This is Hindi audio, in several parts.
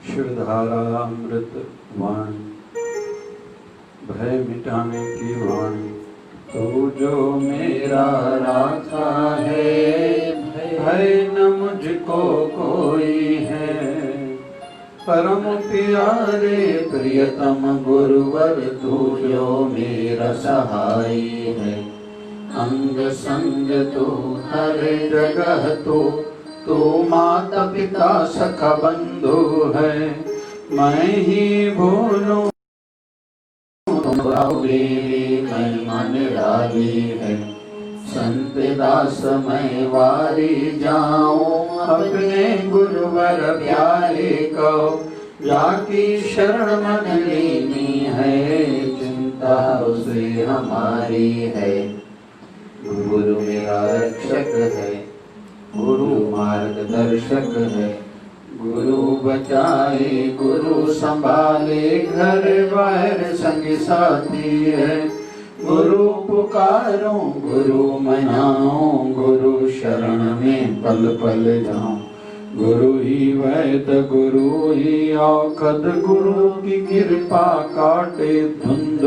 शिवधारा अमृत वाणी, भय मिटाने की वाणी। तू जो मेरा राखा है, भय न मुझको कोई है। परम प्यारे प्रियतम गुरुवर, तू जो मेरा सहाय है। अंग संग तू हर जगह तू माता पिता सखा बंधु है। मैं ही भूलूं मेरी महिमा निराली है। संत दास मैं वारी जाऊं, अपने गुरुवर प्यारे को। जाकी शरण मन लेनी है, चिंता उसे हमारी है। गुरु मेरा रक्षक है, गुरु मार्गदर्शक है। गुरु बचाए गुरु संभाले, घर बाहर संग साथी है। गुरु पुकारूं गुरु मनाऊं, गुरु शरण में पल पल जाऊं। गुरु ही वैद्य गुरु ही औषध, गुरु की कृपा काटे धुंध।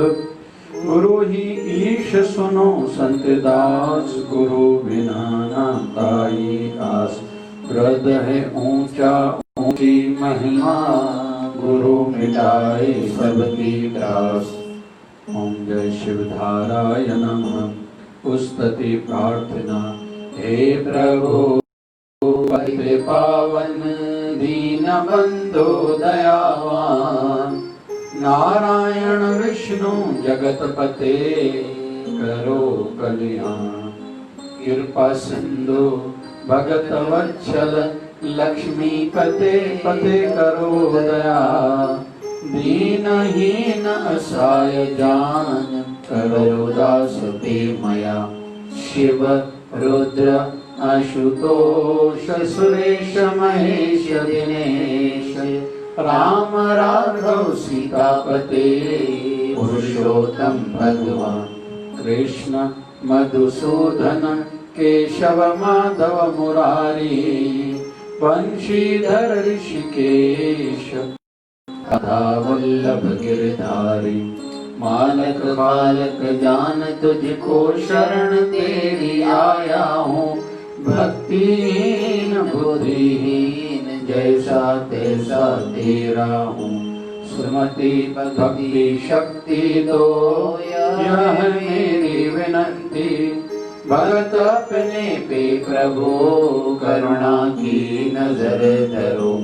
गुरु ही ईश सुनो संत दास, गुरु बिना ना काई आस। वृद्ध है ऊंचा ऊंची महिमा, गुरु मिटाए सबकी त्रास। ओम जय शिवधाराय नमः। उस्तति प्रार्थना। हे प्रभु पतित पावन, दीन बंधु दयावान। नारायण विष्णु जगत पते, करो कल्याण। कृपा सिंधु भगत वत्सल, लक्ष्मी पते पते करो दया। दीनहीन असहाय जान, करो दास ते मया। शिव रुद्र आशुतोष, सुरेश महेश दिनेश। राम राघव सीतापते, पुरुषोत्तम भगवान। कृष्ण मधुसूदन, केशव माधव मुरारी। बंशीधर ऋषिकेश, राधा वल्लभ गिरधारी। मालक बालक जान तुझको, शरण तेरी आया हूँ। भक्तिहीन बुद्धिहीन, जैसा तैसा तेरा हूँ। सुमति भक्ति शक्ति दो, यह मेरी विनंती। भगत अपने पे प्रभु, करुणा की नजर धरो।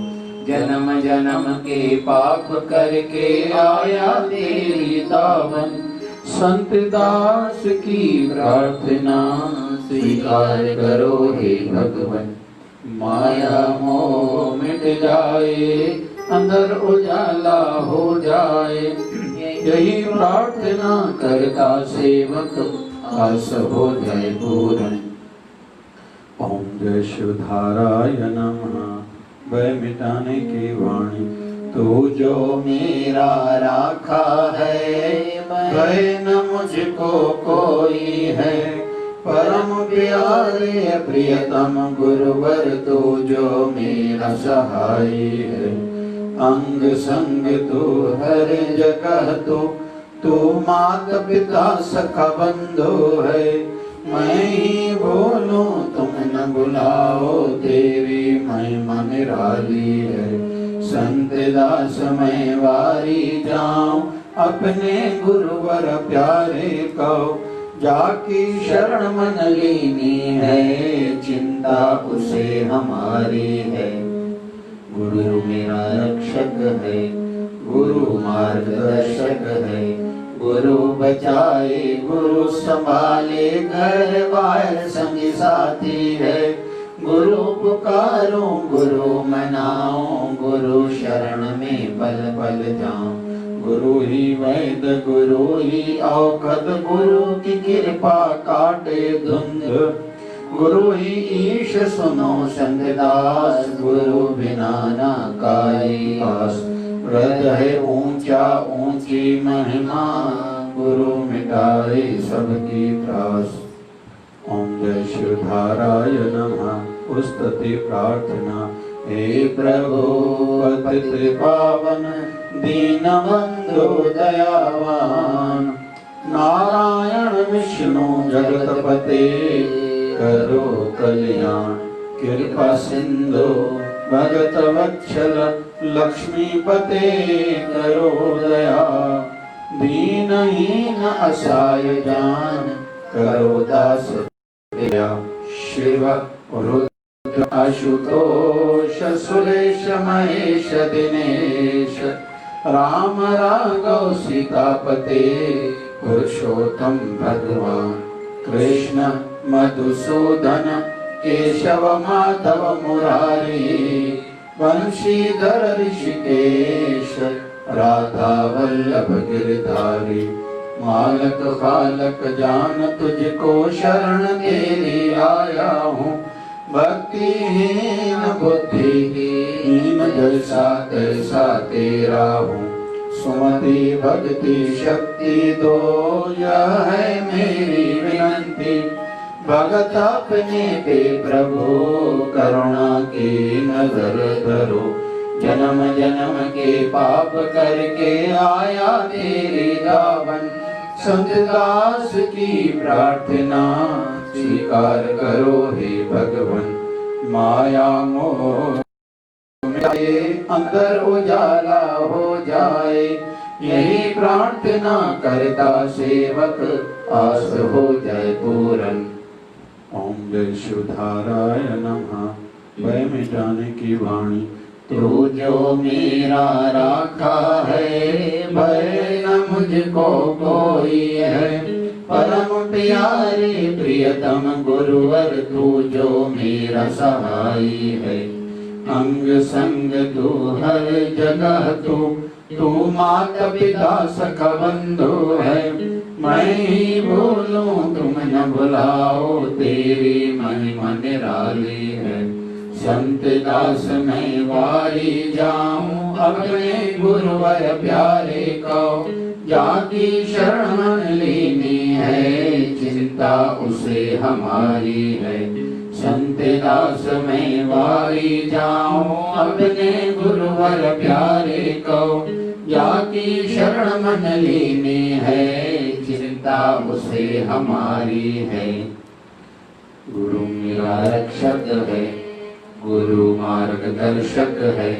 जन्म जन्म के पाप करके आया तेरी दामन। संत दास की प्रार्थना स्वीकार करो हे भगवन। माया मोह मिट जाए, अंदर उजाला हो जाए। यही प्रार्थना करता सेवक, आस हो जाए पूर्ण। ओम जय शिवधाराय नमः। भय मिटाने की वाणी। तू जो मेरा राखा है, भय न मुझको कोई है। परम प्यारे प्रियतम गुरुवर, तू जो मेरा सहाय है। अंग संग तू हर जगह तू माता पिता सखा बंधु है। मैं ही बोलूं तुम न बुलाओ, तेरी महिमा निराली है। संत दास मैं वारी जाऊं, अपने गुरुवर प्यारे को। जाकी शरण मन लीनी है, चिंता उसे हमारी है। गुरु मेरा रक्षक है, गुरु मार्गदर्शक है। गुरु बचाए गुरु संभाले, घर बाहर संगी साथी है। गुरु पुकारूं गुरु मनाऊं, गुरु शरण में पल पल जाऊं। गुरु ही वैद्य गुरु ही औषध, गुरु की कृपा काटे धुंध। गुरु ही ईश सुनो संत दास, गुरु बिना ना काई आस। वृद्ध है ऊंचा ऊंची महिमा, गुरु मिटाए सबकी त्रास। ओम जय शिवधाराय नमः। उस्तति प्रार्थना। हे प्रभु पतित पावन दीनबंधु दयावान, नारायण विष्णु जगतपते करो कल्याण। कृपा सिंधु भगत वत्सल लक्ष्मीपते करो दया, दीनहीन असहाय जान करो दास दया। शिव रुद्र आशुतोष सुरेश महेश दिनेश, राम राघव सीतापते पुरुषोत्तम भगवान। कृष्ण मधुसूदन केशव माधव मुरारी, वंशीधर ऋषिकेश राधा वल्लभ गिरधारी। मालक फालक जान तुझको शरण तेरी आया हूँ, भक्तिहीन बुद्धिहीन जैसा तैसा तेरा हूँ। सुमति भक्ति शक्ति दो यह है मेरी विनंती, भगत अपने पे प्रभु करुणा की नजर धरो। जन्म जन्म के पाप करके आया तेरी दावन, संत दास की प्रार्थना स्वीकार करो हे भगवन। माया मोह अंदर उजाला हो जाए, यही प्रार्थना करता सेवक आस हो जाए पूरन। ओम जय शिवधाराय नमः। भय मिटाने की वाणी तू जो मेरा राखा है, भय न मुझको कोई है। परम प्यारे प्रियतम गुरुवर तू जो मेरा सहाई है। अंग संग तू हर जगह तू माता पिता सखा बंधु है। मैं ही भूलूं तुम न भुलाओ, तेरी महिमा निराली है। संत दास मैं वारी जाऊं, अपने गुरुवर प्यारे को जाति शरण मन लेनी है, चिंता उसे हमारी है। संत दास मैं वारी जाऊं, अपने गुरुवर प्यारे को जाति शरण मन लेनी है, चिंता उसे हमारी है। गुरु मेरा रक्षक है, गुरु मार्गदर्शक है।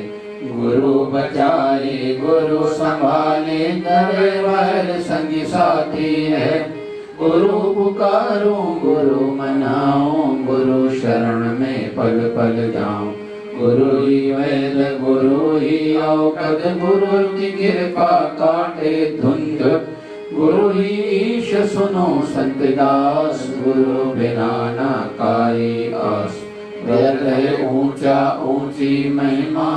गुरु बचाए गुरु संभाले, करवर संगी साथी है। गुरु पुकारूं गुरु मनाऊं, गुरु शरण में पल पल जाऊं। गुरु ही वेद गुरु ही औषध, गुरु की कृपा काटे धुंध। गुरु ही ईश सुनो संत दास, गुरु बिना ना काई आस। रहे ऊंचा ऊंची महिमा,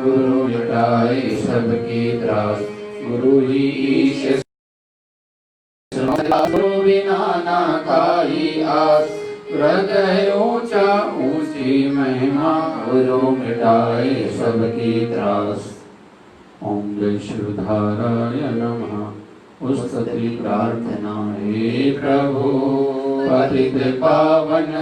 गुरु मिटाए सबकी त्रास। गुरु ही ईश गुरु बिना ना काई आस। हृदय ऊंचा ऊंची महिमा, गुरु मिटाए सबकी त्रास। ओम जय शिवधाराय नमः। उस्तति प्रार्थना हे प्रभु पतित पावन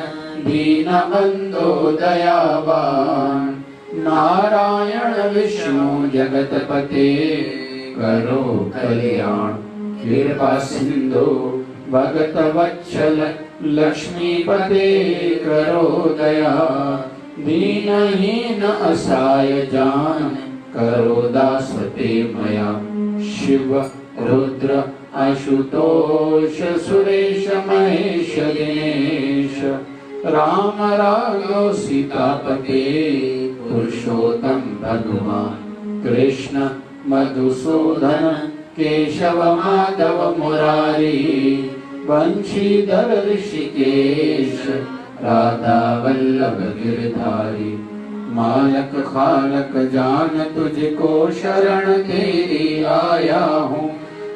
दीनबंधु दयावान। नारायण विष्णु जगतपते करो कल्याण। कृपा सिंधु भगत वत्सल लक्ष्मीपते करो दया। दीनहीन असहाय जान करो दास ते मया। शिव रुद्र आशुतोष सुरेश महेश दिनेश। राम राघव सीतापते पुरुषोत्तम भगवान। कृष्ण मधुसूदन केशव माधव मुरारी। वंशीधर ऋषिकेश राधा वल्लभ गिरधारी। मालक खालक जान तुझको शरण तेरी आया हूँ।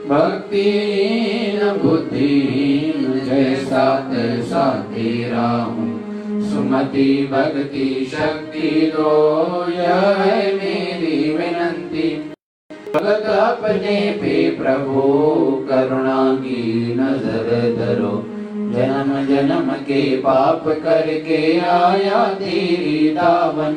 भक्तिहीन बुद्धिहीन जैसा तैसा तेरा हूँ। सुमति भक्ति शक्ति दो यह है मेरी विनंती। भगत अपने पे प्रभु करुणा की नजर धरो। जन्म जन्म के पाप करके आया तेरी दावन।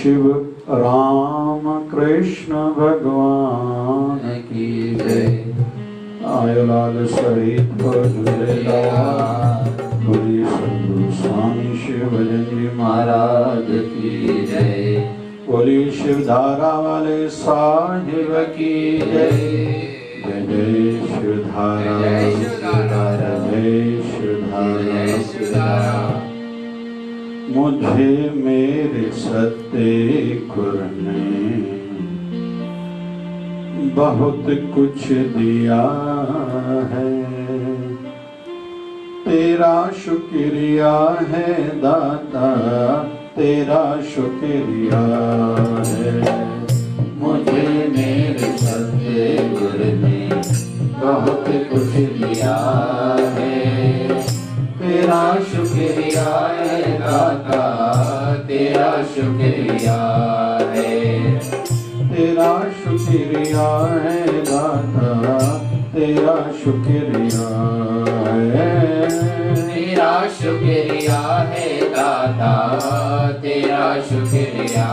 शिव राम कृष्ण भगवान की जय। आयो लाल सहित झूलेलाल बोली सद्गुरु स्वामी शिव भजन जी महाराज की जय। बोली शिव धारा वाले साहिब की जय। जय जय शिव धारा, जय शिव धारा, जय शिव जय शिव धारा। मुझे मेरे सत्य खुर ने बहुत कुछ दिया है, तेरा शुक्रिया है दाता, तेरा शुक्रिया है। मुझे मेरे सतगुरु ने बहुत कुछ दिया है, तेरा शुक्रिया है दाता, तेरा शुक्रिया है। तेरा शुक्रिया है दाता, तेरा शुक्रिया है। तेरा शुक्रिया है दाता, तेरा शुक्रिया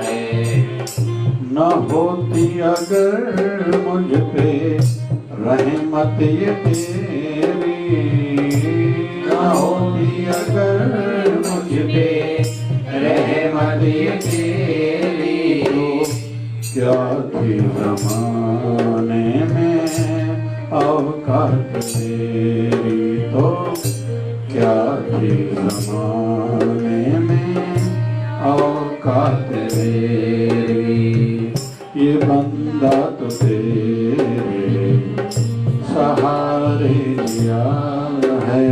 है। न होती अगर मुझ पे रहमत ये तेरी, न होती अगर मुझ पे रहमत ये तेरी, क्या थी ज़माने में औकात तेरी, तो क्या थी ज़माने में औकात तेरी। ये बंदा तो तेरे सहारे जिया है,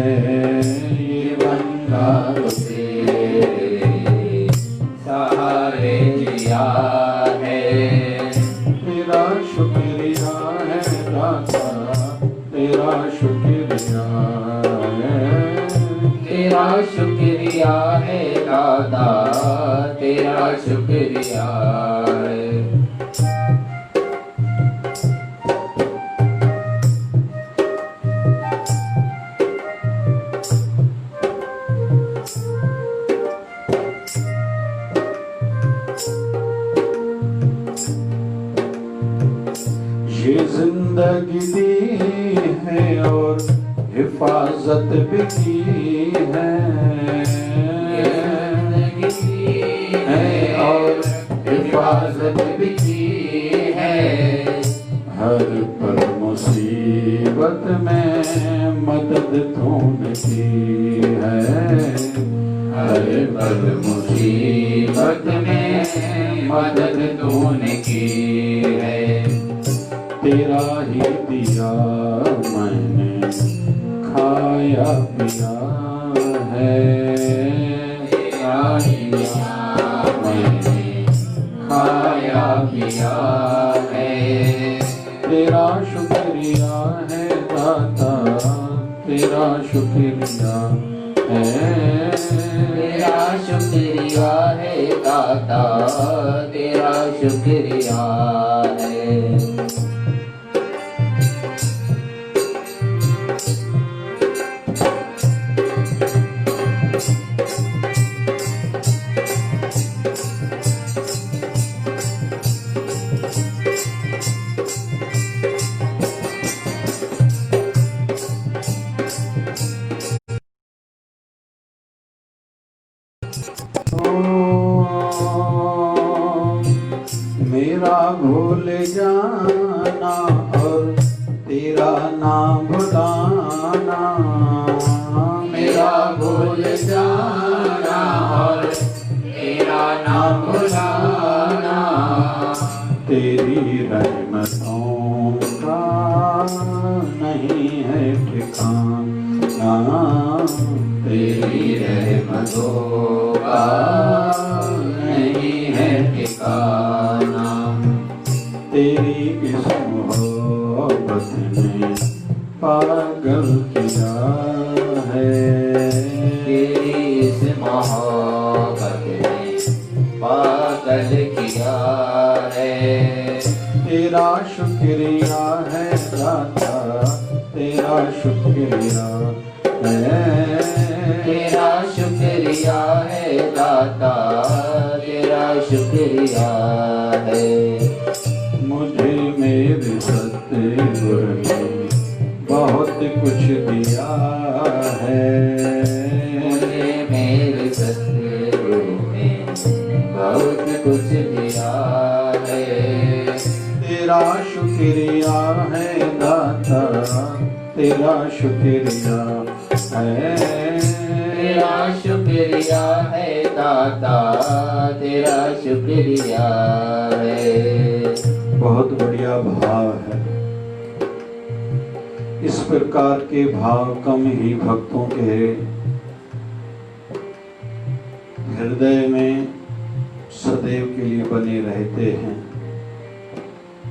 ये बंदा तो तेरे सहारे जिया है। तेरा शुक्रिया है दाता, तेरा शुक्रिया है। तेरा शुक्रिया है दाता, तेरा शुक्रिया है। ये जिंदगी दी है और हिफाजत भी की है, और हिफाजत भी की है। हर पल मुसीबत में मदद तूने की है, हर पल मुसीबत में मदद तूने की है। तेरा ही दिया मैंने खाया पिया है, तेरा ही दिया मैंने खाया पिया है। तेरा शुक्रिया है दाता, तेरा शुक्रिया है। तेरा शुक्रिया है दाता, तेरा शुक्रिया है। मेरा भूल जाना और तेरा नाम भुलाना, मेरा भूल जाना और तेरा नाम भुलाना, तेरी रहमतों का नहीं है ठिकाना, तेरी रहमतों का नहीं है ठिकाना। तेरी इस मोहब्बत ने पागल किया है, तेरी इस मोहब्बत ने पागल किया है। तेरा शुक्रिया है दाता, तेरा शुक्रिया है। तेरा शुक्रिया है दाता, तेरा शुक्रिया है। मुझे मेरे सतगुरु ने बहुत कुछ दिया है। मुझे मेरे सतगुरु ने बहुत कुछ दिया है। तेरा शुक्रिया है दाता, तेरा शुक्रिया है। तेरा शुक्रिया है दाता, तेरा शुक्रिया है। बहुत बढ़िया भाव है। इस प्रकार के भाव कम ही भक्तों के हृदय में सदैव के लिए बने रहते हैं,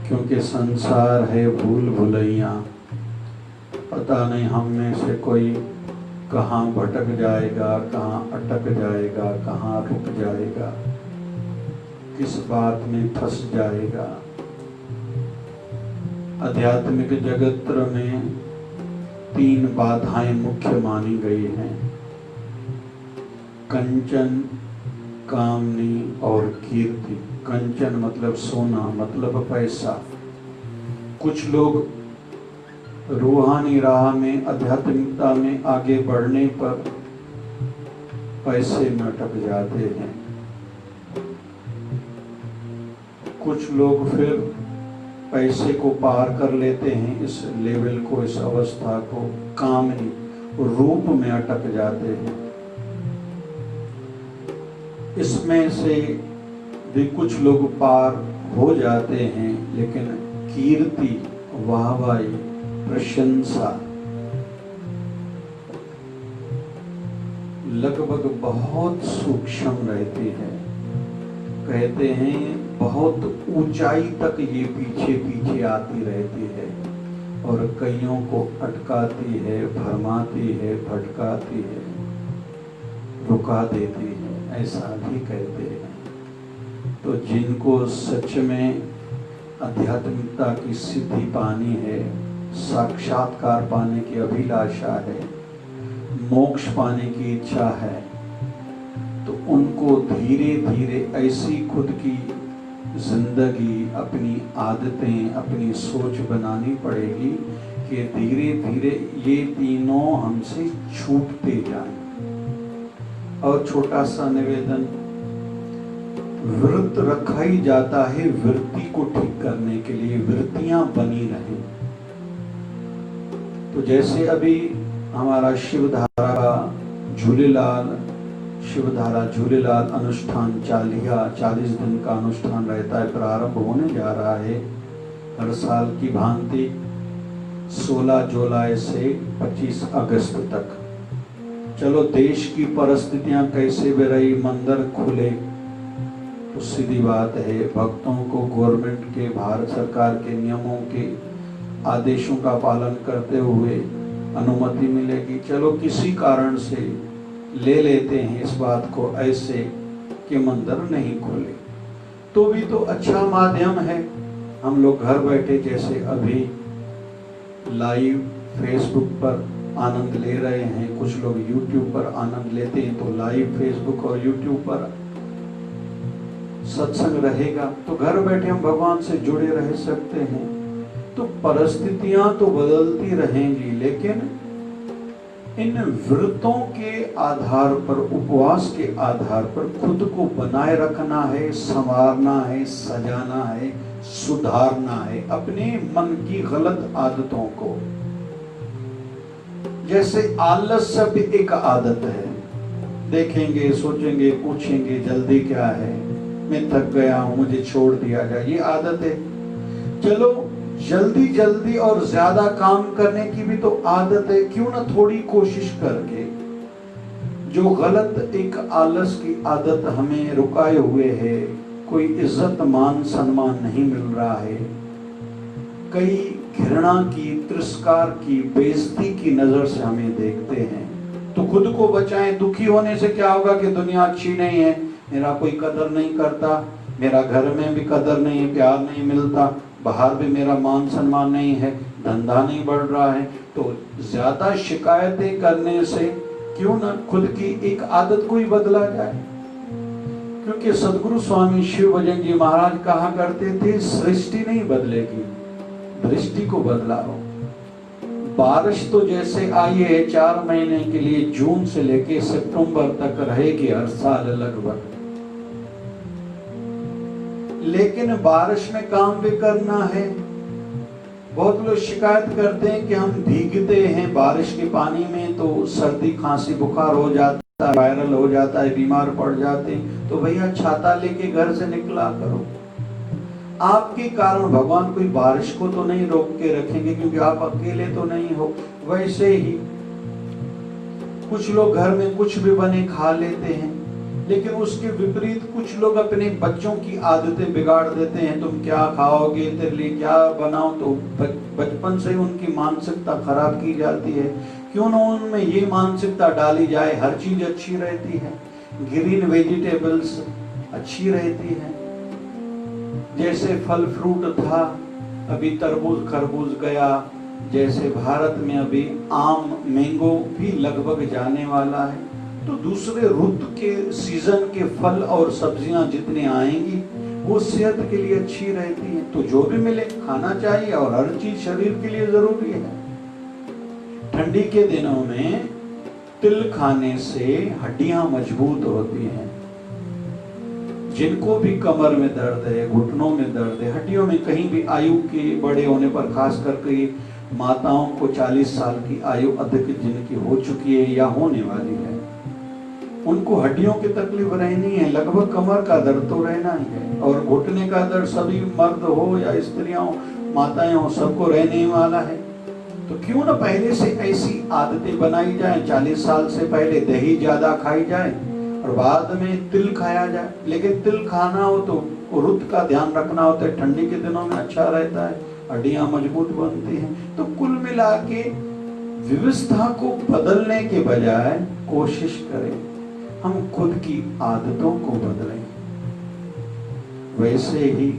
क्योंकि संसार है भूल भुलैया। पता नहीं हम में से कोई कहाँ भटक जाएगा, कहाँ अटक जाएगा, कहाँ रुक जाएगा, किस बात में फंस जाएगा। आध्यात्मिक जगत में 3 बाधाएं मुख्य मानी गई हैं: कंचन, कामनी और कीर्ति। कंचन मतलब सोना, मतलब पैसा। कुछ लोग रूहानी राह में, आध्यात्मिकता में आगे बढ़ने पर पैसे में अटक जाते हैं। कुछ लोग फिर पैसे को पार कर लेते हैं, इस लेवल को, इस अवस्था को, कामनी रूप में अटक जाते हैं। इसमें से भी कुछ लोग पार हो जाते हैं, लेकिन कीर्ति, वाहवाही, प्रशंसा लगभग बहुत सूक्ष्म रहती है। कहते हैं बहुत ऊंचाई तक ये पीछे पीछे आती रहती है और कईयों को अटकाती है, भरमाती है, भटकाती है, रुका देती है, ऐसा भी कहते हैं। तो जिनको सच में आध्यात्मिकता की सिद्धि पानी है, साक्षात्कार पाने की अभिलाषा है, मोक्ष पाने की इच्छा है, तो उनको धीरे धीरे ऐसी खुद की जिंदगी, अपनी आदतें, अपनी सोच बनानी पड़ेगी कि धीरे धीरे ये तीनों हमसे छूटते जाएं। और छोटा सा निवेदन, व्रत रखा ही जाता है वृत्ति को ठीक करने के लिए, वृत्तियां बनी रहें। तो जैसे अभी हमारा शिवधारा झूलेलाल अनुष्ठान 40 दिन का अनुष्ठान रहता है, प्रारंभ होने जा रहा है। हर साल की भांति 16 जुलाई से 25 अगस्त तक। चलो देश की परिस्थितियां कैसे भी रही, मंदिर खुले तो सीधी बात है भक्तों को गवर्नमेंट के, भारत सरकार के नियमों के, आदेशों का पालन करते हुए अनुमति मिलेगी। चलो किसी कारण से ले लेते हैं इस बात को ऐसे कि मंदिर नहीं खोले, तो भी तो अच्छा माध्यम है। हम लोग घर बैठे जैसे अभी लाइव फेसबुक पर आनंद ले रहे हैं, कुछ लोग यूट्यूब पर आनंद लेते हैं, तो लाइव फेसबुक और यूट्यूब पर सत्संग रहेगा, तो घर बैठे हम भगवान से जुड़े रह सकते हैं। तो परिस्थितियां तो बदलती रहेंगी, लेकिन इन व्रतों के आधार पर, उपवास के आधार पर खुद को बनाए रखना है, संवारना है, सजाना है, सुधारना है अपने मन की गलत आदतों को। जैसे आलस्य भी एक आदत है। देखेंगे, सोचेंगे, पूछेंगे जल्दी क्या है, मैं थक गया हूं, मुझे छोड़ दिया जाए, ये आदत है। चलो जल्दी जल्दी और ज्यादा काम करने की भी तो आदत है, क्यों ना थोड़ी कोशिश करके जो गलत एक आलस की आदत हमें रुकाए हुए है, कोई इज्जत मान सम्मान नहीं मिल रहा है, कई घृणा की, तिरस्कार की, बेइज्जती की नजर से हमें देखते हैं, तो खुद को बचाएं। दुखी होने से क्या होगा कि दुनिया अच्छी नहीं है, मेरा कोई कदर नहीं करता, मेरा घर में भी कदर नहीं, प्यार नहीं मिलता, बाहर भी मेरा मान सम्मान नहीं है, धंधा नहीं बढ़ रहा है। तो ज्यादा शिकायतें करने से क्यों ना खुद की एक आदत को ही बदला जाए। क्योंकि सदगुरु स्वामी शिव भजन जी महाराज कहा करते थे, सृष्टि नहीं बदलेगी, दृष्टि को बदलाओ। बारिश तो जैसे आई है 4 महीने के लिए, जून से लेके सितंबर तक रहेगी हर साल लगभग, लेकिन बारिश में काम भी करना है। बहुत लोग शिकायत करते हैं कि हम भीगते हैं बारिश के पानी में तो सर्दी खांसी बुखार हो जाता है, वायरल हो जाता है, बीमार पड़ जाते हैं। तो भैया छाता लेके घर से निकला करो। आपके कारण भगवान कोई बारिश को तो नहीं रोक के रखेंगे, क्योंकि आप अकेले तो नहीं हो। वैसे ही कुछ लोग घर में कुछ भी बने खा लेते हैं, लेकिन उसके विपरीत कुछ लोग अपने बच्चों की आदतें बिगाड़ देते हैं। तुम क्या खाओगे, तेरे लिए क्या बनाओ, तो बचपन से ही उनकी मानसिकता खराब की जाती है। क्यों ना उनमें ये मानसिकता डाली जाए, हर चीज अच्छी रहती है, ग्रीन वेजिटेबल्स अच्छी रहती है। जैसे फल फ्रूट था, अभी तरबूज खरबूज गया, जैसे भारत में अभी आम मैंगो भी लगभग जाने वाला है, तो दूसरे ऋतु के सीजन के फल और सब्जियां जितने आएंगी वो सेहत के लिए अच्छी रहती हैं। तो जो भी मिले खाना चाहिए, और हर चीज शरीर के लिए जरूरी है। ठंडी के दिनों में तिल खाने से हड्डियां मजबूत होती हैं। जिनको भी कमर में दर्द है, घुटनों में दर्द है, हड्डियों में कहीं भी, आयु के बड़े होने पर, खास करके माताओं को 40 साल की आयु अधिक जिनकी हो चुकी है या होने वाली है, उनको हड्डियों की तकलीफ रहनी है, लगभग कमर का दर्द तो रहना ही है। और घुटने का दर्द सभी मर्द हो या स्त्रियां हो, माताएं हो, सबको रहने वाला है। तो क्यों ना पहले से ऐसी आदतें बनाई जाए, 40 साल से पहले दही ज्यादा खाई जाए और बाद में तिल खाया जाए। लेकिन तिल खाना हो तो ऋतु का ध्यान रखना होता है, ठंडी के दिनों में अच्छा रहता है, हड्डियां मजबूत बनती हैं। तो कुल मिला के व्यवस्था को बदलने के बजाय कोशिश करें हम खुद की आदतों को बदलें। वैसे ही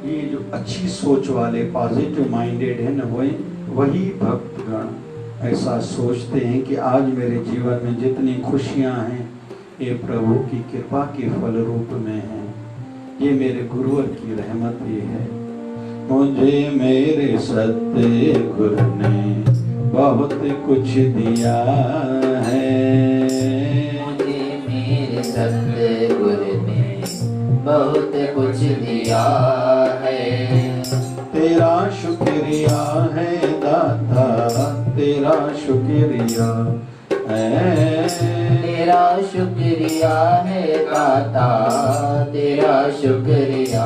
ये जो अच्छी सोच वाले, पॉजिटिव माइंडेड है ना, वही भक्तगण ऐसा सोचते हैं कि आज मेरे जीवन में जितनी खुशियां हैं ये प्रभु की कृपा के फल रूप में है, ये मेरे गुरुवर की रहमत ये है। मुझे मेरे सत्य गुरु ने बहुत कुछ दिया है, मुझे मेरे सतगुरु ने बहुत कुछ दिया है। तेरा शुक्रिया है दाता, तेरा शुक्रिया है, तेरा शुक्रिया है दाता, तेरा शुक्रिया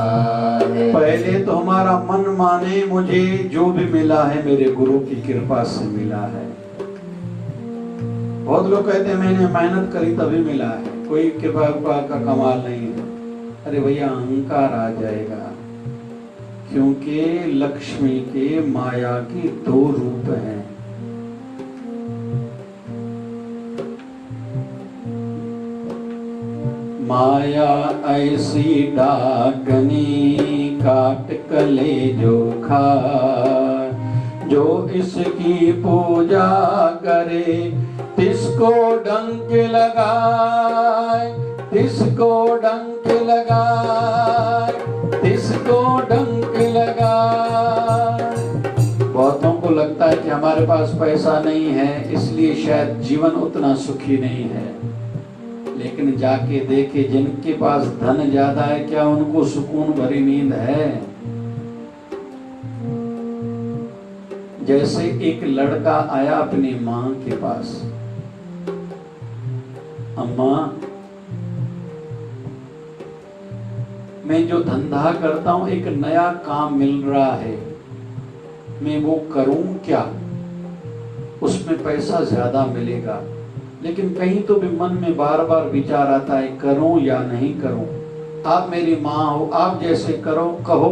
है। पहले तो हमारा मन माने, मुझे जो भी मिला है मेरे गुरु की कृपा से मिला है। बहुत लोग कहते हैं मैंने मेहनत करी तभी मिला है, कोई कृपा का कमाल नहीं है। अरे भैया अहंकार आ जाएगा, क्योंकि लक्ष्मी के माया के 2 रूप हैं। माया ऐसी डाकनी काट कले जो खा, जो इसकी पूजा करे तिसको डंक लगाए, तिसको डंक लगाए, तिसको डंक लगाए। बहुतों को लगता है कि हमारे पास पैसा नहीं है इसलिए शायद जीवन उतना सुखी नहीं है, लेकिन जाके देखे जिनके पास धन ज्यादा है, क्या उनको सुकून भरी नींद है? जैसे एक लड़का आया अपनी माँ के पास, अम्मा मैं जो धंधा करता हूं, एक नया काम मिल रहा है, मैं वो करूं क्या? उसमें पैसा ज्यादा मिलेगा, लेकिन कहीं तो भी मन में बार बार विचार आता है करूं या नहीं करूं। आप मेरी माँ हो, आप जैसे करो कहो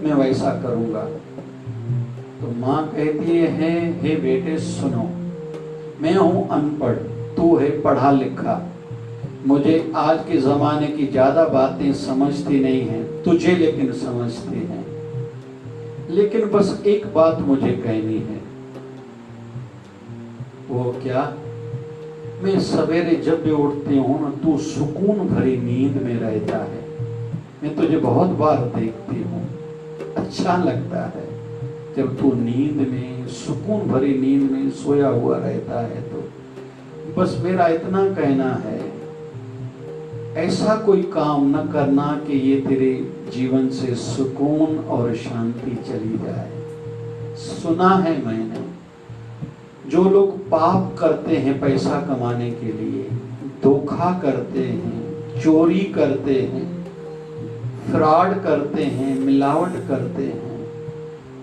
मैं वैसा करूंगा। तो माँ कहती है हे बेटे सुनो, मैं हूं अनपढ़, तू है पढ़ा लिखा, मुझे आज के जमाने की ज्यादा बातें समझती नहीं है, तुझे लेकिन समझती हैं। लेकिन बस एक बात मुझे कहनी है। वो क्या? मैं सवेरे जब भी उठती हूँ ना, तू सुकून भरी नींद में रहता है। मैं तुझे बहुत बार देखती हूँ, अच्छा लगता है जब तू नींद में, सुकून भरी नींद में सोया हुआ रहता है। तो बस मेरा इतना कहना है, ऐसा कोई काम न करना कि ये तेरे जीवन से सुकून और शांति चली जाए। सुना है मैंने, जो लोग पाप करते हैं पैसा कमाने के लिए, धोखा करते हैं, चोरी करते हैं, फ्रॉड करते हैं, मिलावट करते हैं,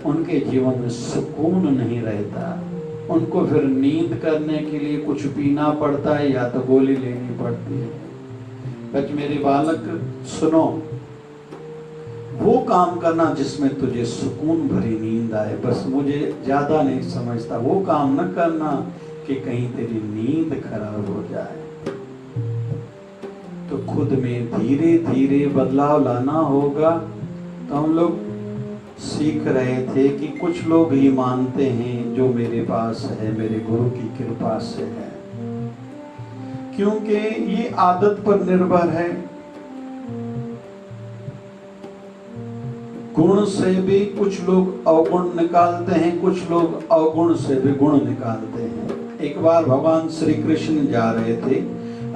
उनके जीवन में सुकून नहीं रहता। उनको फिर नींद करने के लिए कुछ पीना पड़ता है या तो गोली लेनी पड़ती है। बच मेरे बालक सुनो, वो काम करना जिसमें तुझे सुकून भरी नींद आए। बस मुझे ज्यादा नहीं समझता, वो काम न करना कि कहीं तेरी नींद खराब हो जाए। तो खुद में धीरे धीरे बदलाव लाना होगा। तो हम लोग सीख रहे थे कि कुछ लोग ही मानते हैं जो मेरे पास है, मेरे गुरु की कृपा से है, क्योंकि ये आदत पर निर्भर है। गुण से भी कुछ लोग अवगुण निकालते हैं, कुछ लोग अवगुण से भी गुण निकालते हैं। एक बार भगवान श्री कृष्ण जा रहे थे,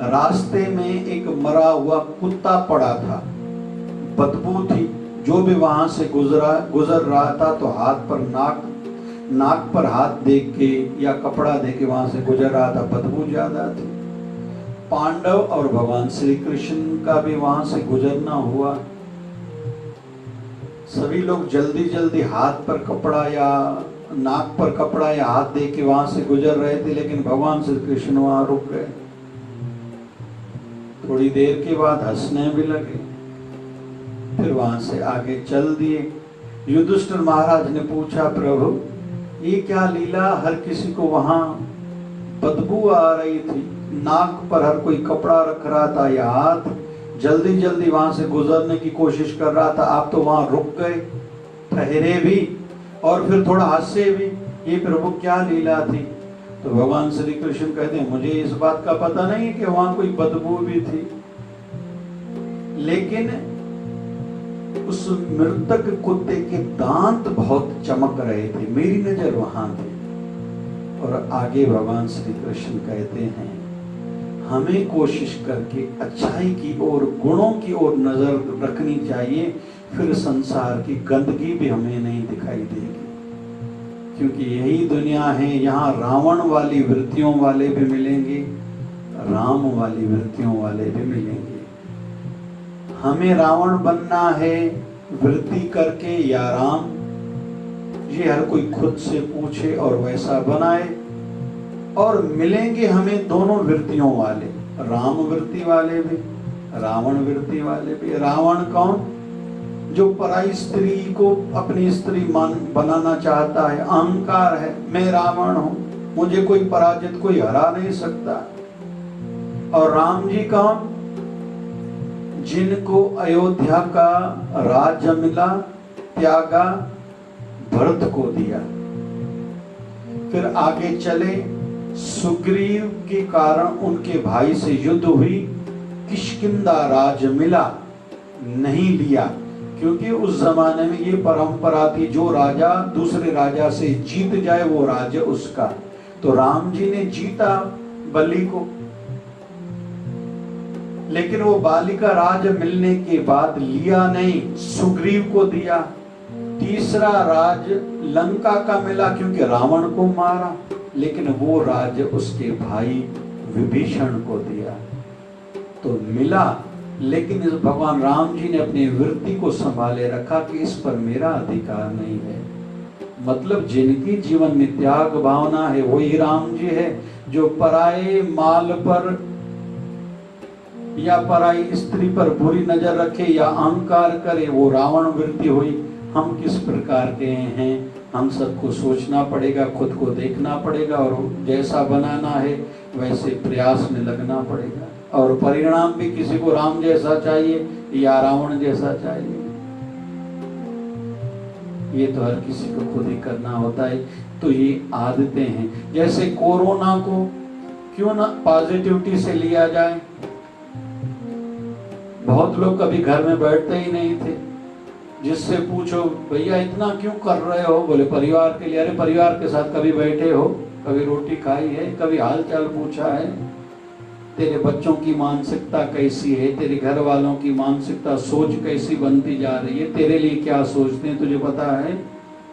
रास्ते में एक मरा हुआ कुत्ता पड़ा था, बदबू थी। जो भी वहां से गुजर रहा था तो हाथ पर नाक पर हाथ देख के या कपड़ा दे के वहां से गुजर रहा था, बदबू ज्यादा थी। पांडव और भगवान श्री कृष्ण का भी वहां से गुजरना हुआ। सभी लोग जल्दी जल्दी हाथ पर कपड़ा या नाक पर कपड़ा या हाथ दे के वहां से गुजर रहे थे, लेकिन भगवान श्री कृष्ण वहां रुक गए। थोड़ी देर के बाद हंसने भी लगे, फिर वहां से आगे चल दिए। युधिष्ठिर महाराज ने पूछा, प्रभु ये क्या लीला, हर किसी को वहां बदबू आ रही थी, नाक पर हर कोई कपड़ा रख रहा था या हाथ जल्दी जल्दी वहां से गुजरने की कोशिश कर रहा था, आप तो वहां रुक गए, ठहरे भी और फिर थोड़ा हंसे भी, ये प्रभु क्या लीला थी? तो भगवान श्री कृष्ण कहते हैं, मुझे इस बात का पता नहीं कि वहां कोई बदबू भी थी, लेकिन उस मृतक कुत्ते के दांत बहुत चमक रहे थे, मेरी नजर वहां थी। और आगे भगवान श्री कृष्ण कहते हैं, हमें कोशिश करके अच्छाई की ओर, गुणों की ओर नजर रखनी चाहिए, फिर संसार की गंदगी भी हमें नहीं दिखाई देगी। क्योंकि यही दुनिया है, यहाँ रावण वाली वृत्तियों वाले भी मिलेंगे, राम वाली वृत्तियों वाले भी मिलेंगे। हमें रावण बनना है वृत्ति करके या राम, ये हर कोई खुद से पूछे और वैसा बनाए। और मिलेंगे हमें दोनों वृत्तियों वाले, राम वृत्ति वाले भी, रावण वृत्ति वाले भी। रावण कौन? जो पराई स्त्री को अपनी स्त्री बनाना चाहता है, अहंकार है, मैं रावण हूं, मुझे कोई पराजित, कोई हरा नहीं सकता। और राम जी कौन? जिनको अयोध्या का राज्य मिला, त्यागा, भरत को दिया। फिर आगे चले, सुग्रीव के कारण उनके भाई से युद्ध हुई, किष्किंधा राज्य मिला, नहीं लिया, क्योंकि उस जमाने में ये परंपरा थी, जो राजा दूसरे राजा से जीत जाए वो राज्य उसका। तो राम जी ने जीता बलि को, लेकिन वो बाली का राज्य मिलने के बाद लिया नहीं, सुग्रीव को दिया। तीसरा राज्य लंका का मिला, क्योंकि रावण को मारा, लेकिन वो राज्य उसके भाई विभीषण को दिया। तो मिला, लेकिन इस भगवान राम जी ने अपनी वृत्ति को संभाले रखा कि इस पर मेरा अधिकार नहीं है। मतलब जिनकी जीवन में त्याग भावना है वही राम जी है। जो पराये माल पर या पराई स्त्री पर बुरी नजर रखे या अहंकार करे, वो रावण वृत्ति हुई। हम किस प्रकार के हैं, हम सबको सोचना पड़ेगा, खुद को देखना पड़ेगा, और जैसा बनाना है वैसे प्रयास में लगना पड़ेगा। और परिणाम भी किसी को राम जैसा चाहिए या रावण जैसा चाहिए, ये तो हर किसी को खुद ही करना होता है। तो ये आदतें हैं। जैसे कोरोना को क्यों ना पॉजिटिविटी से लिया जाए। बहुत लोग कभी घर में बैठते ही नहीं थे, जिससे पूछो भैया इतना क्यों कर रहे हो, बोले परिवार के लिए। अरे परिवार के साथ कभी बैठे हो, कभी रोटी खाई है, कभी हाल चाल पूछा है? तेरे बच्चों की मानसिकता कैसी है, तेरे घर वालों की मानसिकता सोच कैसी बनती जा रही है, तेरे लिए क्या सोचते हैं तुझे पता है?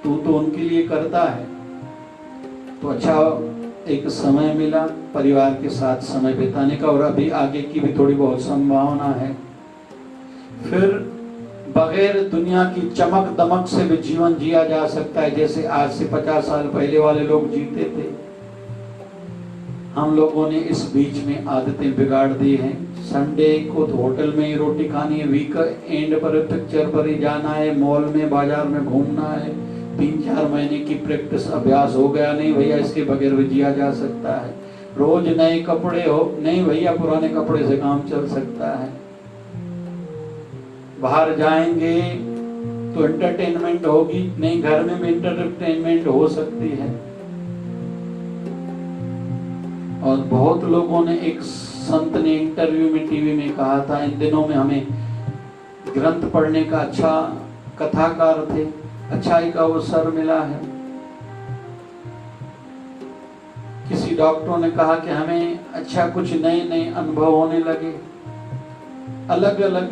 तू तो उनके लिए करता है। तो अच्छा एक समय मिला परिवार के साथ समय बिताने का, और अभी आगे की भी थोड़ी बहुत संभावना है। फिर बगैर दुनिया की चमक दमक से भी जीवन जिया जा सकता है, जैसे आज से 50 साल पहले वाले लोग जीते थे। हम लोगों ने इस बीच में आदतें बिगाड़ दी हैं। संडे को तो होटल में ही रोटी खानी है, वीक एंड पर पिक्चर पर ही जाना है, मॉल में बाजार में घूमना है। 3-4 महीने की प्रैक्टिस अभ्यास हो गया, नहीं भैया इसके बगैर भी जिया जा सकता है। रोज नए कपड़े हो, नहीं भैया पुराने कपड़े से काम चल सकता है। बाहर जाएंगे तो एंटरटेनमेंट होगी, नहीं घर में भी एंटरटेनमेंट हो सकती है। और बहुत लोगों ने, एक संत ने इंटरव्यू में टीवी में कहा था, इन दिनों में हमें ग्रंथ पढ़ने का, अच्छा कथाकार थे, अच्छाई का अवसर मिला है। किसी डॉक्टरों ने कहा कि हमें अच्छा कुछ नए नए अनुभव होने लगे। अलग अलग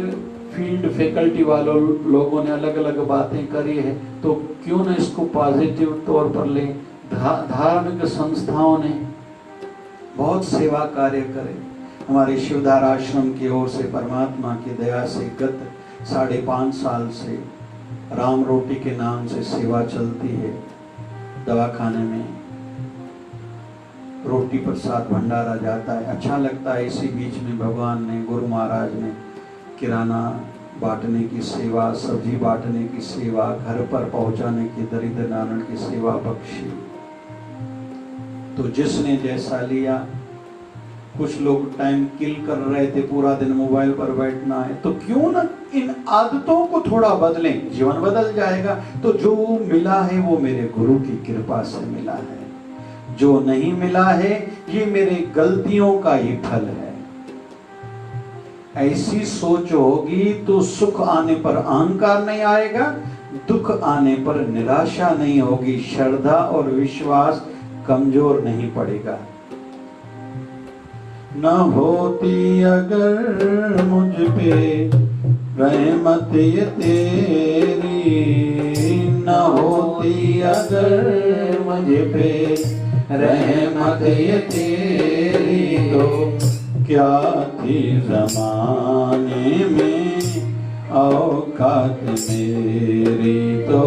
फील्ड फैकल्टी वालों लोगों ने अलग अलग बातें करी है, तो क्यों न इसको पॉजिटिव तौर पर ले। धार्मिक संस्थाओं ने बहुत सेवा कार्य करे। हमारे शिवधारा आश्रम की ओर से परमात्मा की दया से गत 5.5 साल से राम रोटी के नाम से सेवा चलती है। दवाखाने में रोटी प्रसाद भंडारा जाता है, अच्छा लगता है। इसी बीच में भगवान ने, गुरु महाराज ने किराना बांटने की सेवा, सब्जी बांटने की सेवा, घर पर पहुंचाने की, दरिद्र नारायण की सेवा बख्शी। तो जिसने जैसा लिया, कुछ लोग टाइम किल कर रहे थे, पूरा दिन मोबाइल पर बैठना है, तो क्यों ना इन आदतों को थोड़ा बदलें, जीवन बदल जाएगा। तो जो मिला है वो मेरे गुरु की कृपा से मिला है, जो नहीं मिला है ये मेरे गलतियों का ही फल है। ऐसी सोच होगी तो सुख आने पर अहंकार नहीं आएगा, दुख आने पर निराशा नहीं होगी, श्रद्धा और विश्वास कमजोर नहीं पड़ेगा। न होती अगर मुझ पे रहमत ये तेरी, न होती अगर मुझ पे रहमत ये तेरी, तो क्या थी ज़माने में औकात मेरी, तो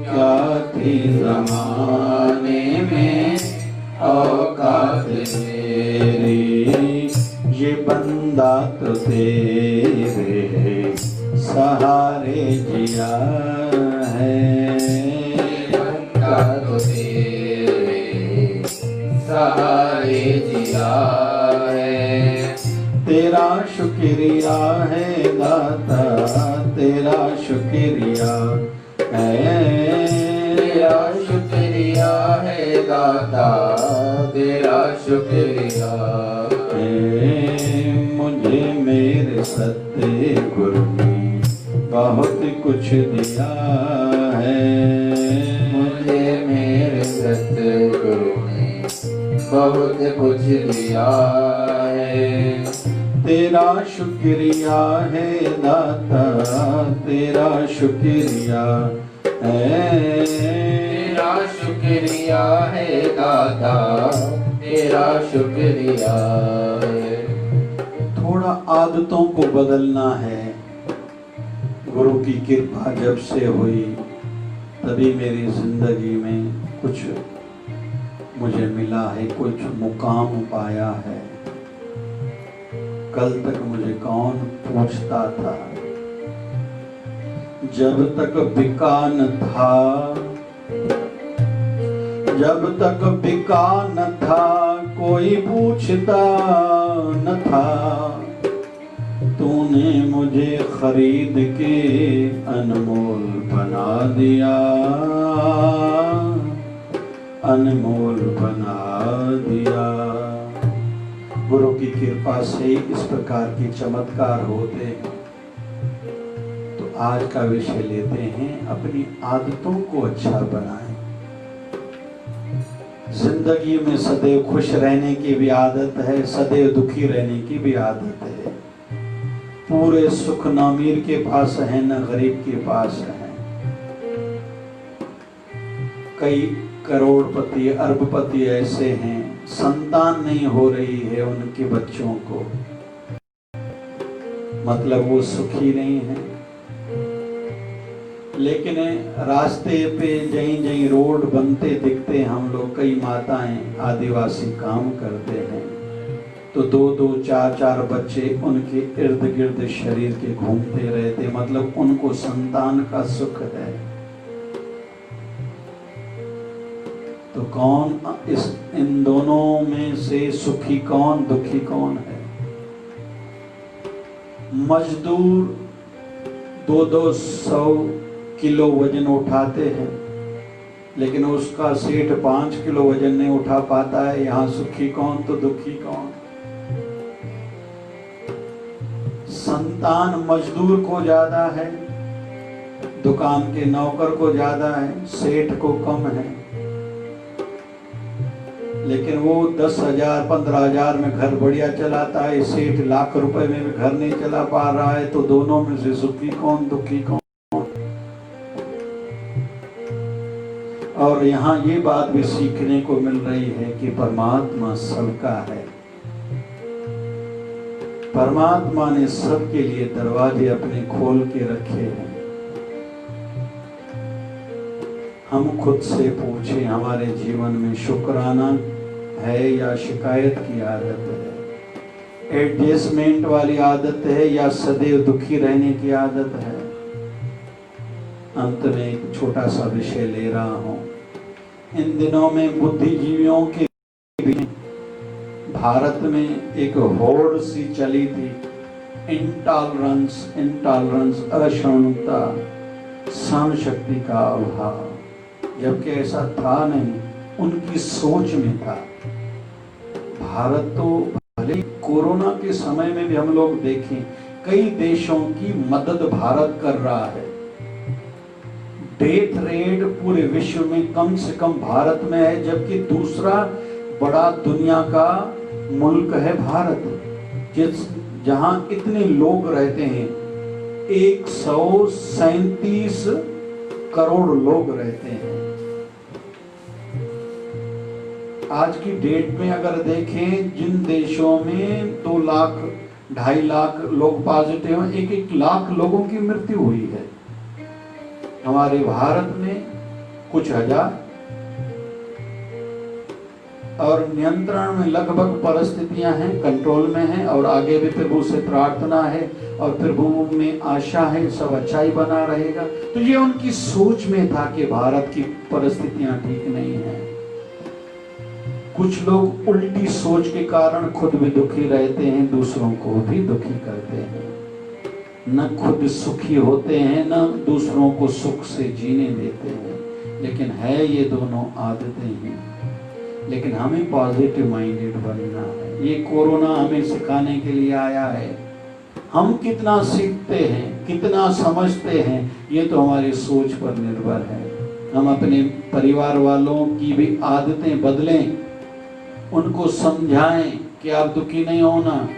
क्या थी ज़माने में औकात मेरी। ये बंदा तो तेरे सहारे जिया है, बंदा तो तेरे सहारे जिया है। तेरा शुक्रिया है दाता, तेरा शुक्रिया है, तेरा शुक्रिया है दाता, तेरा शुक्रिया है। मुझे मेरे सत्य गुरु ने बहुत कुछ दिया है, मुझे मेरे सतगुरु ने बहुत कुछ दिया है। तेरा शुक्रिया है दाता, तेरा शुक्रिया है, तेरा शुक्रिया है दाता, तेरा शुक्रिया है। थोड़ा आदतों को बदलना है। गुरु की कृपा जब से हुई तभी मेरी जिंदगी में कुछ मुझे मिला है, कुछ मुकाम पाया है। कल तक मुझे कौन पूछता था, जब तक बिका न था, जब तक बिका न था कोई पूछता न था, तूने मुझे खरीद के अनमोल बना दिया, अनमोल बना दिया। गुरु की कृपा से इस प्रकार के चमत्कार होते हैं। तो आज का विषय लेते हैं, अपनी आदतों को अच्छा बनाएं। जिंदगी में सदैव खुश रहने की भी आदत है, सदैव दुखी रहने की भी आदत है। पूरे सुख न अमीर के पास है न गरीब के पास है। कई करोड़पति अरबपति ऐसे हैं, संतान नहीं हो रही है उनके बच्चों को, मतलब वो सुखी नहीं है। लेकिन रास्ते पे जहीं जहीं रोड बनते दिखते हम लोग, कई माताएं आदिवासी काम करते हैं, तो 2-2 4-4 बच्चे उनके इर्द गिर्द शरीर के घूमते रहते, मतलब उनको संतान का सुख है। तो कौन इन दोनों में से सुखी कौन, दुखी कौन है? मजदूर 200 किलो वजन उठाते हैं, लेकिन उसका सेठ 5 किलो वजन नहीं उठा पाता है। यहाँ सुखी कौन तो दुखी कौन? संतान मजदूर को ज्यादा है, दुकान के नौकर को ज्यादा है, सेठ को कम है। लेकिन वो 10,000 15,000 में घर बढ़िया चलाता है, सेठ लाख रुपए में भी घर नहीं चला पा रहा है। तो दोनों में से सुखी कौन, दुखी कौन? और यहाँ ये बात भी सीखने को मिल रही है कि परमात्मा सबका है। परमात्मा ने सबके लिए दरवाजे अपने खोल के रखे हैं। हम खुद से पूछें, हमारे जीवन में शुक्राना है या शिकायत की आदत है? एडजस्टमेंट वाली आदत है या सदैव दुखी रहने की आदत है? अंत में एक छोटा सा विषय ले रहा हूं। इन दिनों में बुद्धिजीवियों के भारत में एक होड़ सी चली थी, इंटॉलरेंस, असहिष्णुता, सहन शक्ति का अभाव। जबकि ऐसा था नहीं, उनकी सोच में था। भारत तो भले कोरोना के समय में भी हम लोग देखें, कई देशों की मदद भारत कर रहा है। डेथ रेट पूरे विश्व में कम से कम भारत में है, जबकि दूसरा बड़ा दुनिया का मुल्क है भारत, जहां इतने लोग रहते हैं। 137 करोड़ लोग रहते हैं। आज की डेट में अगर देखें, जिन देशों में 2 लाख 2.5 लाख लोग पॉजिटिव हैं, 1-1 लाख लोगों की मृत्यु हुई है। हमारे भारत में कुछ हजार, और नियंत्रण में लगभग परिस्थितियां हैं, कंट्रोल में हैं, और आगे भी प्रभु से प्रार्थना है और प्रभु में आशा है सब अच्छा ही बना रहेगा। तो ये उनकी सोच में था कि भारत की परिस्थितियां ठीक नहीं हैं। कुछ लोग उल्टी सोच के कारण खुद भी दुखी रहते हैं, दूसरों को भी दुखी करते हैं। न खुद सुखी होते हैं, न दूसरों को सुख से जीने देते हैं। लेकिन है ये दोनों आदतें हैं। लेकिन हमें पॉजिटिव माइंडेड बनना है। ये कोरोना हमें सिखाने के लिए आया है। हम कितना सीखते हैं, कितना समझते हैं, ये तो हमारी सोच पर निर्भर है। हम अपने परिवार वालों की भी आदतें बदलें, उनको समझाएं कि आप दुखी नहीं होना,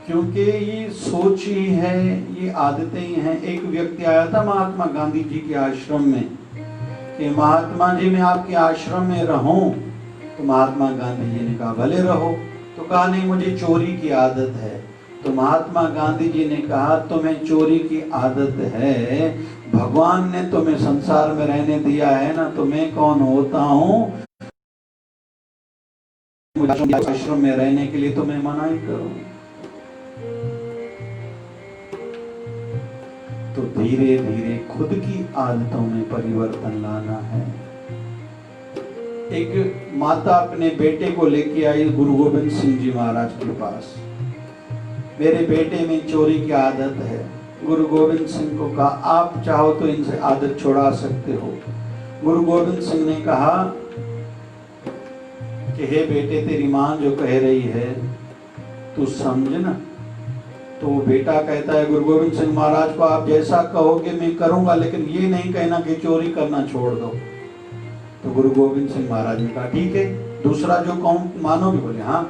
क्योंकि ये सोच ही है, ये आदतें ही हैं। एक व्यक्ति आया था महात्मा गांधी जी के आश्रम में कि महात्मा जी मैं आपके आश्रम में रहूं, तो महात्मा गांधी जी ने कहा भले रहो। तो कहा नहीं, मुझे चोरी की आदत है। तो महात्मा गांधी जी ने कहा तुम्हें चोरी की आदत है, भगवान ने तुम्हें संसार में रहने दिया है ना, तो मैं कौन होता हूं आश्रम में रहने के लिए तुम्हें मना ही करूं। तो धीरे धीरे खुद की आदतों में परिवर्तन लाना है। एक माता अपने बेटे को लेके आई गुरु गोविंद सिंह जी महाराज के पास। मेरे बेटे में चोरी की आदत है। गुरु गोविंद सिंह को कहा आप चाहो तो इनसे आदत छुड़ा सकते हो। गुरु गोविंद सिंह ने कहा कि हे बेटे तेरी माँ जो कह रही है तू समझ ना। तो बेटा कहता है गुरु गोविंद सिंह महाराज को आप जैसा कहोगे मैं करूंगा, लेकिन ये नहीं कहना कि चोरी करना छोड़ दो। तो गुरु गोविंद सिंह महाराज ने कहा ठीक है, दूसरा जो कहूं मानोगे? बोले हाँ।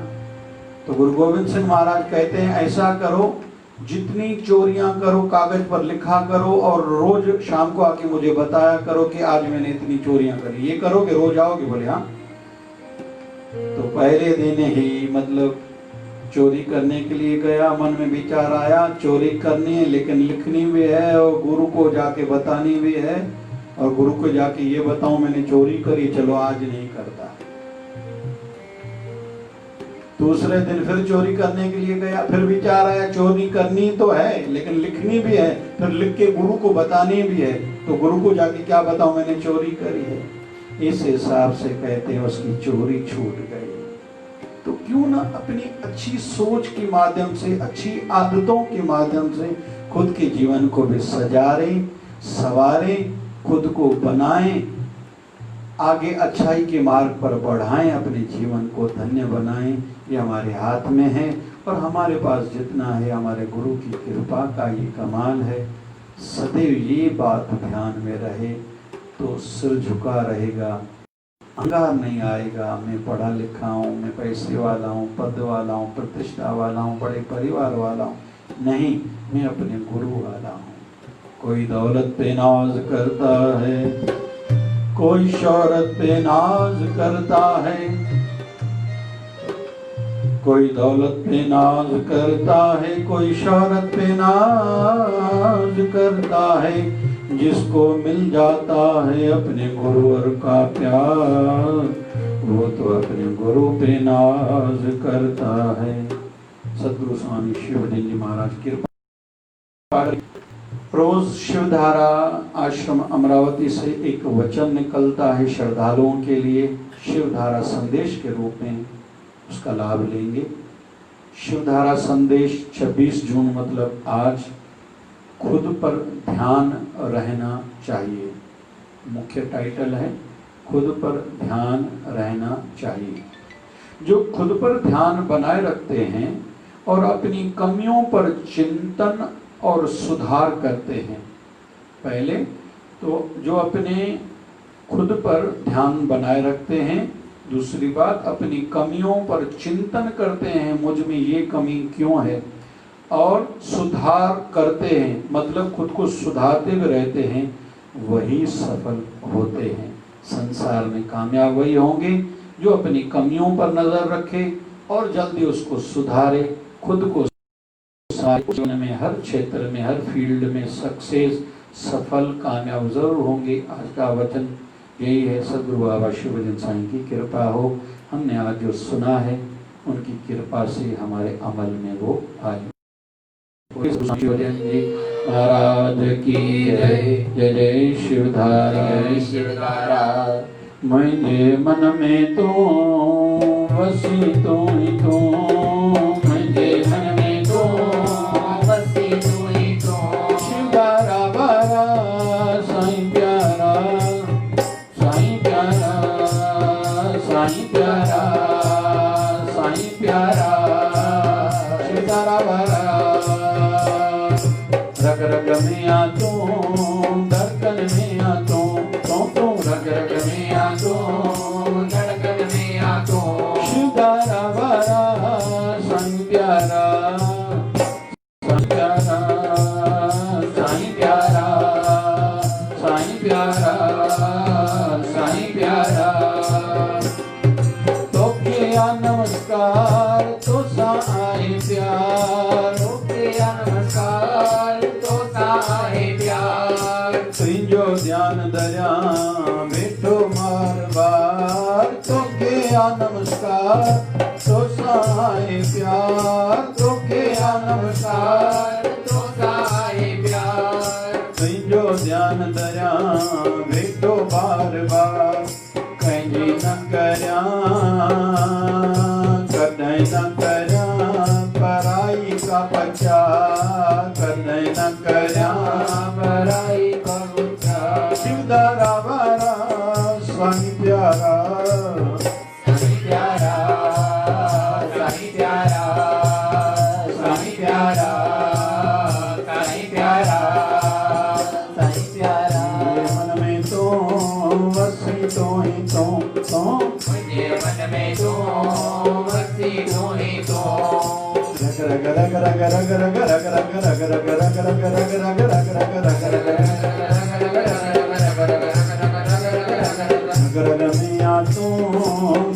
तो गुरु गोविंद सिंह महाराज कहते हैं ऐसा करो, जितनी चोरियां करो कागज पर लिखा करो और रोज शाम को आके मुझे बताया करो कि आज मैंने इतनी चोरियां करी। ये करोगे रोज आओगे? बोले हाँ। तो पहले दिन ही मतलब चोरी करने के लिए गया, मन में विचार आया चोरी करनी है लेकिन लिखनी भी है और गुरु को जाके बतानी भी है, और गुरु को जाके ये बताऊं मैंने चोरी करी, चलो आज नहीं करता। दूसरे दिन फिर चोरी करने के लिए गया, फिर विचार आया चोरी करनी तो है लेकिन लिखनी भी है, फिर लिख के गुरु को बतानी भी है, तो गुरु को जाके क्या बताऊं मैंने चोरी करी है। इस हिसाब से कहते हैं उसकी चोरी छूट गई। तो क्यों ना अपनी अच्छी सोच के माध्यम से, अच्छी आदतों के माध्यम से खुद के जीवन को भी सजारें, संवारें, खुद को बनाएं, आगे अच्छाई के मार्ग पर बढ़ाएं, अपने जीवन को धन्य बनाएं। ये हमारे हाथ में है और हमारे पास जितना है हमारे गुरु की कृपा का ये कमाल है। सदैव ये बात ध्यान में रहे तो सिर झुका रहेगा, अहंकार नहीं आएगा। मैं पढ़ा लिखा हूँ, मैं पैसे वाला हूँ, पद वाला हूँ, प्रतिष्ठा वाला हूँ, बड़े परिवार वाला हूँ, नहीं, मैं अपने गुरु वाला हूँ। कोई दौलत पे नाज करता है, कोई शौहरत पे नाज करता है, कोई दौलत पे नाज करता है, कोई शौहरत पे नाज करता है, जिसको मिल जाता है अपने गुरुवर का प्यार, वो तो अपने गुरु पे नाज करता है। सद्गुरु स्वामी शिवदिन जी महाराज कृपा। रोज शिवधारा आश्रम अमरावती से एक वचन निकलता है श्रद्धालुओं के लिए, शिवधारा संदेश के रूप में, उसका लाभ लेंगे। शिवधारा संदेश 26 जून मतलब आज, खुद पर ध्यान रहना चाहिए। मुख्य टाइटल है खुद पर ध्यान रहना चाहिए। जो खुद पर ध्यान बनाए रखते हैं और अपनी कमियों पर चिंतन और सुधार करते हैं, पहले तो जो अपने खुद पर ध्यान बनाए रखते हैं, दूसरी बात अपनी कमियों पर चिंतन करते हैं, मुझ में ये कमी क्यों है, और सुधार करते हैं मतलब खुद को सुधारते हुए रहते हैं, वही सफल होते हैं। संसार में कामयाब वही होंगे जो अपनी कमियों पर नजर रखे और जल्दी उसको सुधारे, खुद को जीवन में हर क्षेत्र में, हर फील्ड में सक्सेस, सफल, कामयाब जरूर होंगे। आज का वचन यही है। सद्गुरु बाबा शिवदिन साईं की कृपा हो, हमने आज जो सुना है उनकी कृपा से हमारे अमल में वो आए। शिवदिन जी महाराज की जय। जय जय शिवधारा। शिवधारा मुझे मन में तू वसी तू ही तू, मुझे मन में तू वसी तू ही तू। शिवधारा बारा साईं प्यारा, साईं प्यारा, साईं प्यारा, साईं प्यारा। शिवधारा बारा रग रग में आ तू, धड़कन में आ तू, तू रग रग में आ तू, धड़कन में आ तू। शिवधारा बारा साईं प्यारा, साईं प्यारा, साईं प्यारा, साईं प्यारा, साईं प्यारा। तो किया नमस्कार तो साईं प्यार, तो किया नमस्कार तो साईं प्यार। तुझो ध्यान दरिया बैठो मार बार, तो किया नमस्कार तो साईं प्यार, तो किया नमस्कार तो साईं प्यार। तुझो ध्यान दरिया बैठो बार बार। कहीं न करया कदे न करया पराई का प्रचार, कदे न करया पराई का उच्चार। शिवधारा बारा स्वामी प्यारा, साईं प्यारा,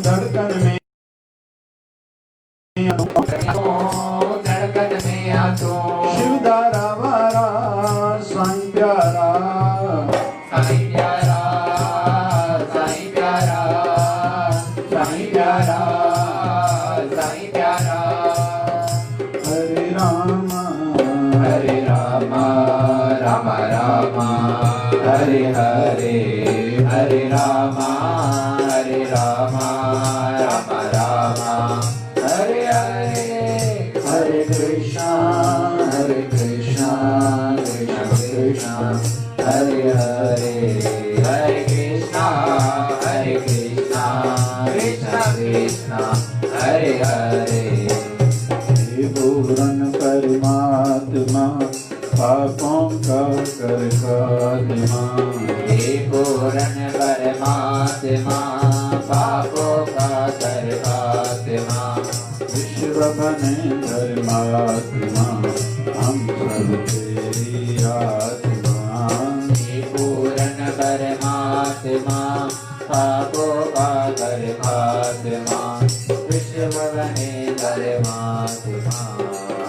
धड़कन में शिवदारा वारा साईं प्यारा साईं प्यारा साईं प्यारा साईं प्यारा साईं प्यारा हरे राम राम राम हरे हरे हरे राम राम राम हरे हरे हरे कृष्णा कृष्ण कृष्ण हरे हरे हरे कृष्णा कृष्ण कृष्ण हरे हरे हे पूर्ण परमात्मा पापों का कर खात्मा हे पूर्ण परमात्मा पापों का कर खात्मा विश्व बने धर्मात्मा हम सब तेरी आत्मा हे पूर्ण परमात्मा पापों का कर खात्मा विश्व बने धर्मात्मा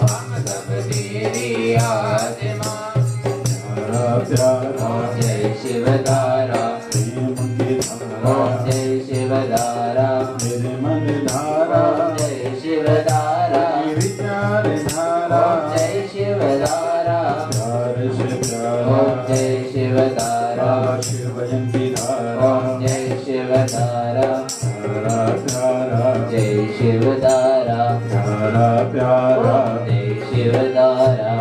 हम सब तेरी आत्मा प्यारा प्यारा जय शिवदारा प्रेम की धारा जय शिवदारा मेरे मन धारा जय शिवदारा विचार धारा जय शिवदारा प्यार से प्यारा जय शिवदारा शिव जयंती धारा जय शिवदारा प्यारा प्यारा जय शिवदारा प्यारा प्यारा जय शिवदारा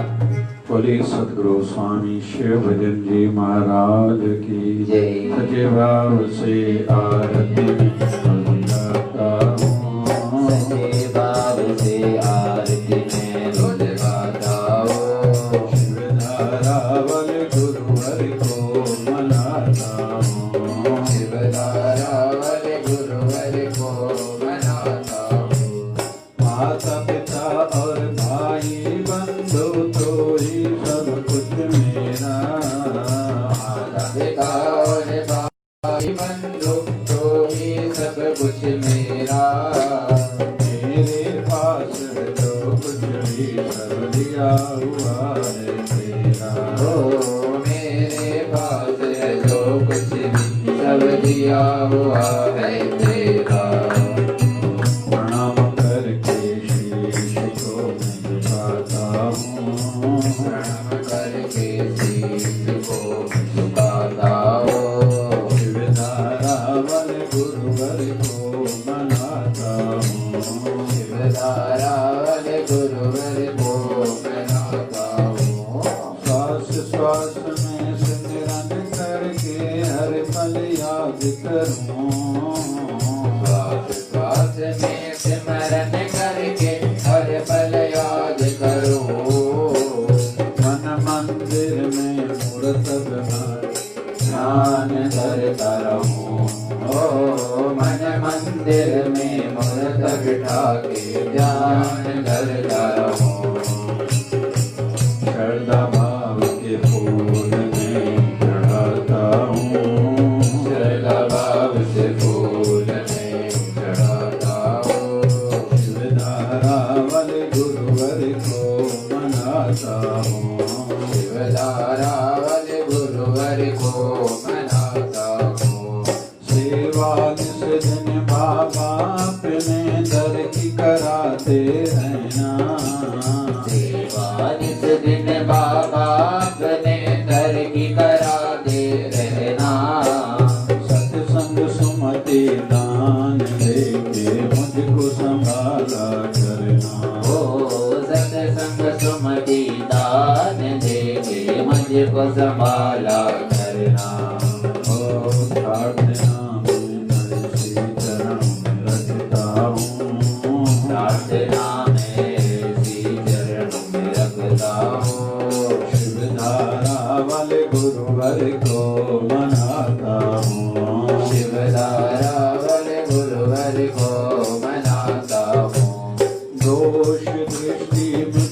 बोले सतगुरु स्वामी शिव भजन जी महाराज की जय। सच्चे भाव से आरती में गाता हूँ सच्चे भाव से आरती में रोज गाता हूँ शिवधारा वाले गुरुवर को मनाता हूँ शिवदारा वाले गुरुवर को मनाता हूँ माता पिता और भाई बंधु तो ही सब कुछ मेरा माता पिता और भाई बंधु तो ही सब कुछ मेरा मेरे पास जो कुछ भी सब दिया हुआ है तेरा ओ मेरे पास जो कुछ भी सब दिया हुआ है तेरा प्रणाम करके शीश को मैं झुकाता हूँ प्रणाम करके शीश को झुकाता हूँ शिवधारा वाले गुरुवर को मनाता हूँ शिवदारा वाले गुरुवर को मनाता हूँ श्वास श्वास में सिमरन करके हर पल याद करूं श्वास श्वास में सिमरन करके हर पल याद करो मन मंदिर में मूर्त बना ध्यान धरता रहूं ओ मन मंदिर में मूर्त बिठा के ध्यान धरता रहूं श्रद्धा भाव के फूल में चढ़ाता हूँ श्रद्धा भाव से फूल में चढ़ाता हूँ शिवधारा वाले गुरुवर को मनाता हूँ शिवदारा वाले गुरुवर को मनाता हूँ सेवा निस दिन बाबा अपने दर की कराते रहना सेवा निस दिन बाबा अपने दर की करा दे रहना सत्संग सुमति दान देके मुझको संभाला करना ओ सत्संग सुमति दान देके मुझको संभाला करना ओ प्रार्थना में नरसी चरण में रखता हूँ प्रार्थना में इसी चरणों में रखता हूँ शिवधारा वाले गुरुवर को मनाता हूँ शिवदारा वाले गुरुवर को मनाता हूँ दोष दृष्टि मुझ